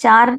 4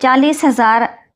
40,000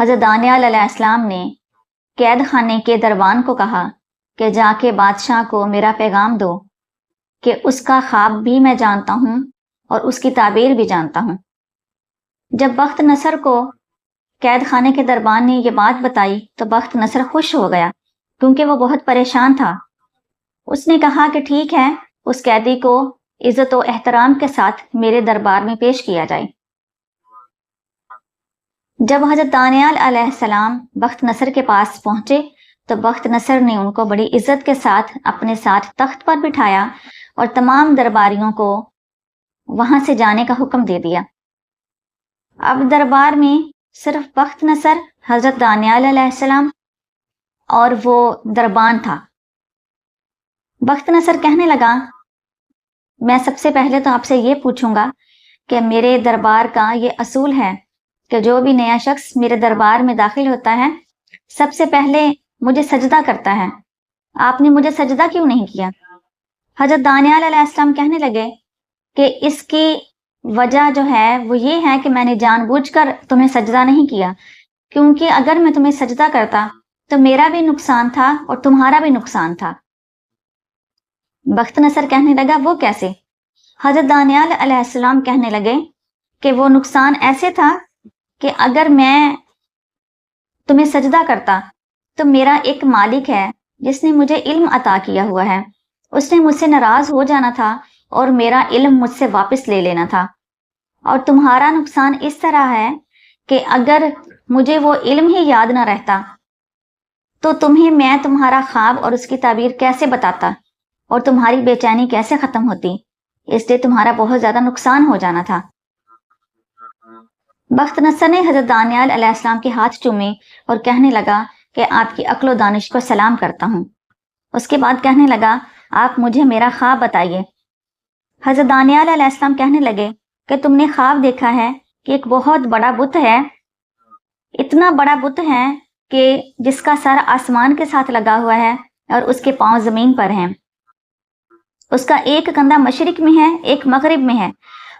حضرت دانیال علیہ السلام نے قید خانے کے دربان کو کہا کہ جا کے بادشاہ کو میرا پیغام دو کہ اس کا خواب بھی میں جانتا ہوں اور اس کی تعبیر بھی جانتا ہوں۔ جب بخت نصر کو قید خانے کے دربان نے یہ بات بتائی تو بخت نصر خوش ہو گیا کیونکہ وہ بہت پریشان تھا۔ اس نے کہا کہ ٹھیک ہے، اس قیدی کو عزت و احترام کے ساتھ میرے دربار میں پیش کیا جائے۔ جب حضرت دانیال علیہ السلام بخت نصر کے پاس پہنچے تو بخت نصر نے ان کو بڑی عزت کے ساتھ اپنے ساتھ تخت پر بٹھایا اور تمام درباریوں کو وہاں سے جانے کا حکم دے دیا۔ اب دربار میں صرف بخت نصر، حضرت دانیال علیہ السلام اور وہ دربان تھا۔ بخت نصر کہنے لگا، میں سب سے پہلے تو آپ سے یہ پوچھوں گا کہ میرے دربار کا یہ اصول ہے کہ جو بھی نیا شخص میرے دربار میں داخل ہوتا ہے سب سے پہلے مجھے سجدہ کرتا ہے، آپ نے مجھے سجدہ کیوں نہیں کیا؟ حضرت دانیال علیہ السلام کہنے لگے کہ اس کی وجہ جو ہے وہ یہ ہے کہ میں نے جان بوجھ کر تمہیں سجدہ نہیں کیا، کیونکہ اگر میں تمہیں سجدہ کرتا تو میرا بھی نقصان تھا اور تمہارا بھی نقصان تھا۔ بخت نصر کہنے لگا، وہ کیسے؟ حضرت دانیال علیہ السلام کہنے لگے کہ وہ نقصان ایسے تھا کہ اگر میں تمہیں سجدہ کرتا تو میرا ایک مالک ہے جس نے مجھے علم عطا کیا ہوا ہے، اس نے مجھ سے ناراض ہو جانا تھا اور میرا علم مجھ سے واپس لے لینا تھا، اور تمہارا نقصان اس طرح ہے کہ اگر مجھے وہ علم ہی یاد نہ رہتا تو تمہیں میں تمہارا خواب اور اس کی تعبیر کیسے بتاتا اور تمہاری بے چینی کیسے ختم ہوتی، اس لیے تمہارا بہت زیادہ نقصان ہو جانا تھا۔ بخت نصر نے حضرت دانیال علیہ السلام کے ہاتھ چومے اور کہنے لگا کہ آپ کی عقل و دانش کو سلام کرتا ہوں۔ اس کے بعد کہنے لگا، آپ مجھے میرا خواب بتائیے۔ حضرت دانیال علیہ السلام کہنے لگے کہ تم نے خواب دیکھا ہے کہ ایک بہت بڑا بت ہے، اتنا بڑا بت ہے کہ جس کا سر آسمان کے ساتھ لگا ہوا ہے اور اس کے پاؤں زمین پر ہیں، اس کا ایک کندھا مشرق میں ہے ایک مغرب میں ہے،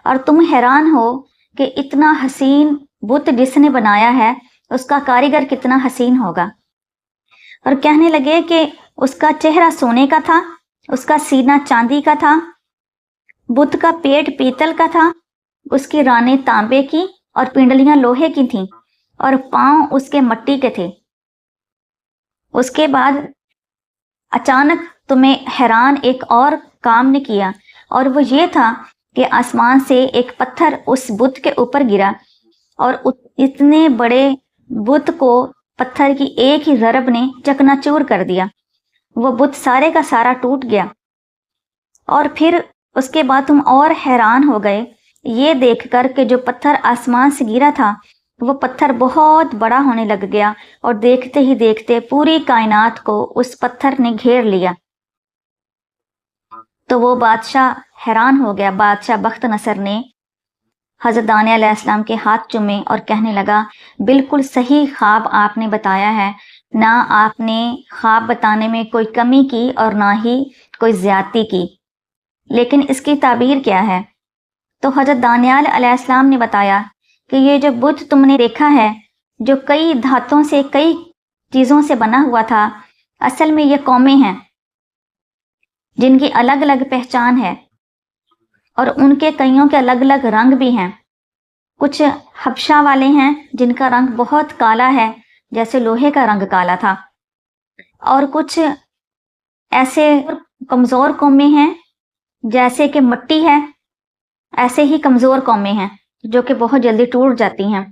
اور تم حیران ہو کہ اتنا حسین بت جس نے بنایا ہے اس کا کاریگر کتنا حسین ہوگا۔ اور کہنے لگے کہ اس کا چہرہ سونے کا تھا، اس کا سینہ چاندی کا تھا، بت کا پیٹ پیتل کا تھا، اس کی رانیں تانبے کی اور پنڈلیاں لوہے کی تھیں، اور پاؤں اس کے مٹی کے تھے۔ اس کے بعد اچانک تمہیں حیران ایک اور کام نے کیا، اور وہ یہ تھا کہ آسمان سے ایک پتھر اس بت کے اوپر گرا، اور اتنے بڑے بت کو پتھر کی ایک ہی ضرب نے چکنا چور کر دیا، وہ بت سارے کا سارا ٹوٹ گیا۔ اور پھر اس کے بعد تم اور حیران ہو گئے یہ دیکھ کر کہ جو پتھر آسمان سے گرا تھا وہ پتھر بہت بڑا ہونے لگ گیا، اور دیکھتے ہی دیکھتے پوری کائنات کو اس پتھر نے گھیر لیا۔ تو وہ بادشاہ حیران ہو گیا۔ بادشاہ بخت نصر نے حضرت دانیال علیہ السلام کے ہاتھ چومے اور کہنے لگا، بالکل صحیح خواب آپ نے بتایا ہے، نہ آپ نے خواب بتانے میں کوئی کمی کی اور نہ ہی کوئی زیادتی کی، لیکن اس کی تعبیر کیا ہے؟ تو حضرت دانیال علیہ السلام نے بتایا کہ یہ جو بت تم نے دیکھا ہے جو کئی دھاتوں سے کئی چیزوں سے بنا ہوا تھا، اصل میں یہ قومیں ہیں جن کی الگ الگ پہچان ہے، اور ان کے کئیوں کے الگ الگ رنگ بھی ہیں۔ کچھ حبشہ والے ہیں جن کا رنگ بہت کالا ہے جیسے لوہے کا رنگ کالا تھا، اور کچھ ایسے کمزور قومیں ہیں جیسے کہ مٹی ہے، ایسے ہی کمزور قومیں ہیں جو کہ بہت جلدی ٹوٹ جاتی ہیں۔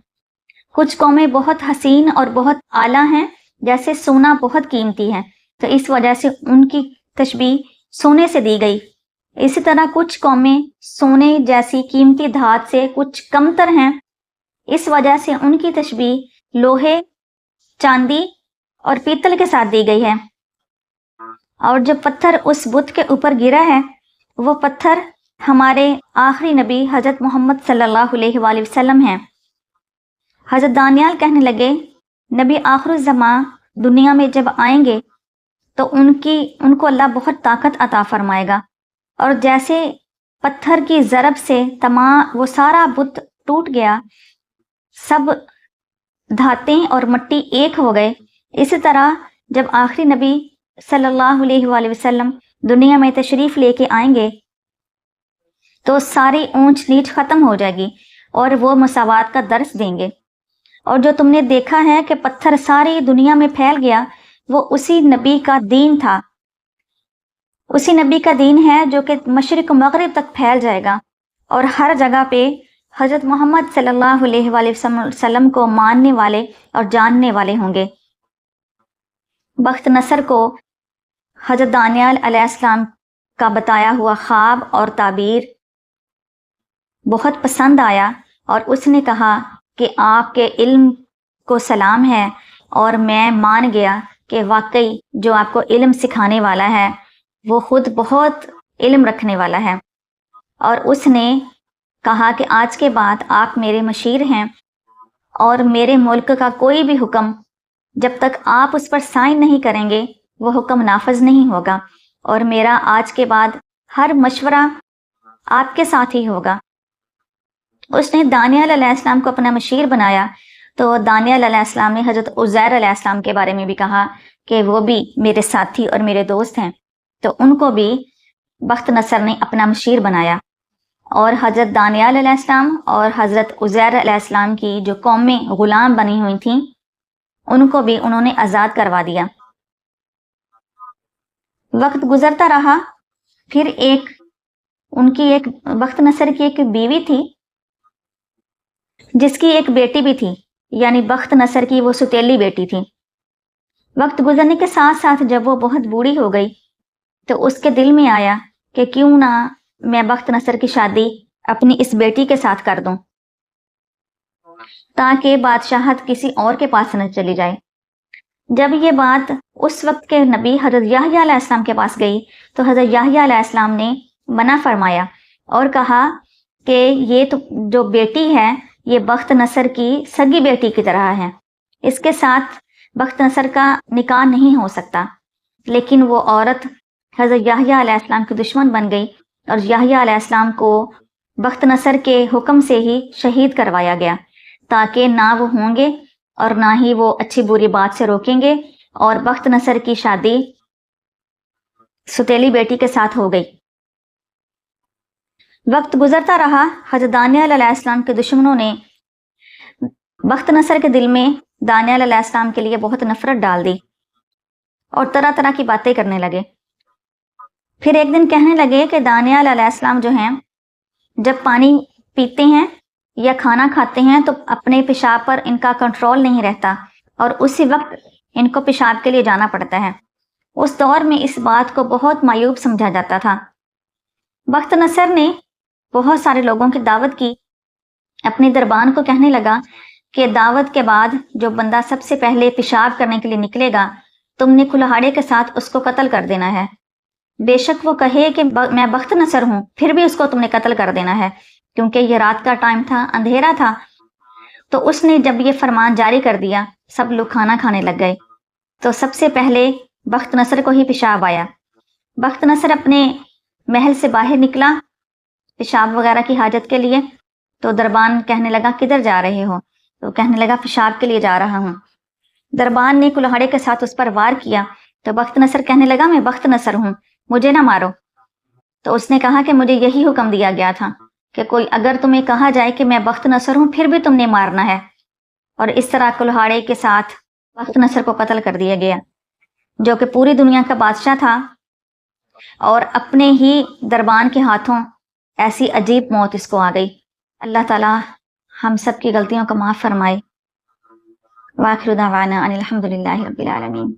کچھ قومیں بہت حسین اور بہت اعلیٰ ہیں جیسے سونا بہت قیمتی ہے، تو اس وجہ سے ان کی تشبیہ سونے سے دی گئی۔ اسی طرح کچھ قومیں سونے جیسی قیمتی دھات سے کچھ کمتر ہیں، اس وجہ سے ان کی تشبیہ لوہے، چاندی اور پیتل کے ساتھ دی گئی ہے۔ اور جو پتھر اس بت کے اوپر گرا ہے وہ پتھر ہمارے آخری نبی حضرت محمد صلی اللہ علیہ وآلہ وسلم ہیں۔ حضرت دانیال کہنے لگے، نبی آخر الزمان دنیا میں جب آئیں گے تو ان کو اللہ بہت طاقت عطا فرمائے گا، اور جیسے پتھر کی ضرب سے وہ سارا بت ٹوٹ گیا، سب دھاتیں اور مٹی ایک ہو گئے، اسی طرح جب آخری نبی صلی اللہ علیہ وآلہ وسلم دنیا میں تشریف لے کے آئیں گے تو ساری اونچ نیچ ختم ہو جائے گی اور وہ مساوات کا درس دیں گے۔ اور جو تم نے دیکھا ہے کہ پتھر ساری دنیا میں پھیل گیا، وہ اسی نبی کا دین تھا، اسی نبی کا دین ہے جو کہ مشرق و مغرب تک پھیل جائے گا، اور ہر جگہ پہ حضرت محمد صلی اللہ علیہ وآلہ وسلم کو ماننے والے اور جاننے والے ہوں گے۔ بخت نصر کو حضرت دانیال علیہ السلام کا بتایا ہوا خواب اور تعبیر بہت پسند آیا، اور اس نے کہا کہ آپ کے علم کو سلام ہے، اور میں مان گیا کہ واقعی جو آپ کو علم سکھانے والا ہے وہ خود بہت علم رکھنے والا ہے۔ اور اس نے کہا کہ آج کے بعد آپ میرے مشیر ہیں، اور میرے ملک کا کوئی بھی حکم جب تک آپ اس پر سائن نہیں کریں گے وہ حکم نافذ نہیں ہوگا، اور میرا آج کے بعد ہر مشورہ آپ کے ساتھ ہی ہوگا۔ اس نے دانیال علیہ السلام کو اپنا مشیر بنایا، تو دانیال علیہ السلام نے حضرت عزیر علیہ السلام کے بارے میں بھی کہا کہ وہ بھی میرے ساتھی اور میرے دوست ہیں، تو ان کو بھی بخت نصر نے اپنا مشیر بنایا۔ اور حضرت دانیال علیہ السلام اور حضرت عزیر علیہ السلام کی جو قومیں غلام بنی ہوئی تھیں ان کو بھی انہوں نے آزاد کروا دیا۔ وقت گزرتا رہا، پھر ان کی ایک بخت نصر کی ایک بیوی تھی جس کی ایک بیٹی بھی تھی، یعنی بخت نصر کی وہ ستیلی بیٹی تھی۔ وقت گزرنے کے ساتھ ساتھ جب وہ بہت بوڑھی ہو گئی تو اس کے دل میں آیا کہ کیوں نہ میں بخت نصر کی شادی اپنی اس بیٹی کے ساتھ کر دوں تاکہ بادشاہت کسی اور کے پاس نہ چلی جائے۔ جب یہ بات اس وقت کے نبی حضرت یحییٰ علیہ السلام کے پاس گئی تو حضرت یحییٰ علیہ السلام نے منع فرمایا اور کہا کہ یہ تو جو بیٹی ہے یہ بخت نصر کی سگی بیٹی کی طرح ہے، اس کے ساتھ بخت نصر کا نکاح نہیں ہو سکتا۔ لیکن وہ عورت حضرت یحییٰ علیہ السلام کی دشمن بن گئی، اور یحییٰ علیہ السلام کو بخت نصر کے حکم سے ہی شہید کروایا گیا، تاکہ نہ وہ ہوں گے اور نہ ہی وہ اچھی بری بات سے روکیں گے، اور بخت نصر کی شادی ستیلی بیٹی کے ساتھ ہو گئی۔ وقت گزرتا رہا، حضرت دانیال علیہ السلام کے دشمنوں نے بخت نصر کے دل میں دانیال علیہ السلام کے لیے بہت نفرت ڈال دی اور طرح طرح کی باتیں کرنے لگے۔ پھر ایک دن کہنے لگے کہ دانیال علیہ السلام جو ہیں جب پانی پیتے ہیں یا کھانا کھاتے ہیں تو اپنے پیشاب پر ان کا کنٹرول نہیں رہتا، اور اسی وقت ان کو پیشاب کے لیے جانا پڑتا ہے۔ اس دور میں اس بات کو بہت معیوب سمجھا جاتا تھا۔ بخت نصر نے بہت سارے لوگوں کی دعوت کی، اپنے دربان کو کہنے لگا کہ دعوت کے بعد جو بندہ سب سے پہلے پیشاب کرنے کے لیے نکلے گا تم نے کلہاڑے کے ساتھ اس کو قتل کر دینا ہے، بے شک وہ کہے کہ میں بخت نصر ہوں پھر بھی اس کو تم نے قتل کر دینا ہے، کیونکہ یہ رات کا ٹائم تھا، اندھیرا تھا۔ تو اس نے جب یہ فرمان جاری کر دیا سب لوگ کھانا کھانے لگ گئے، تو سب سے پہلے بخت نصر کو ہی پیشاب آیا۔ بخت نصر اپنے محل سے باہر نکلا پیشاب وغیرہ کی حاجت کے لیے، تو دربان کہنے لگا کدھر جا رہے ہو؟ تو کہنے لگا پیشاب کے لیے جا رہا ہوں۔ دربان نے کلہاڑے کے ساتھ اس پر وار کیا تو بخت نصر کہنے لگا میں بخت نصر ہوں، مجھے نہ مارو۔ تو اس نے کہا کہ مجھے یہی حکم دیا گیا تھا کہ کوئی اگر تمہیں کہا جائے کہ میں بخت نصر ہوں پھر بھی تم نے مارنا ہے، اور اس طرح کلہاڑے کے ساتھ بخت نصر کو قتل کر دیا گیا، جو کہ پوری دنیا کا بادشاہ تھا، اور اپنے ہی دربان کے ہاتھوں ایسی عجیب موت اس کو آ گئی۔ اللہ تعالی ہم سب کی غلطیوں کو معاف فرمائے۔ وآخر دعوانا ان الحمد للہ رب العالمین۔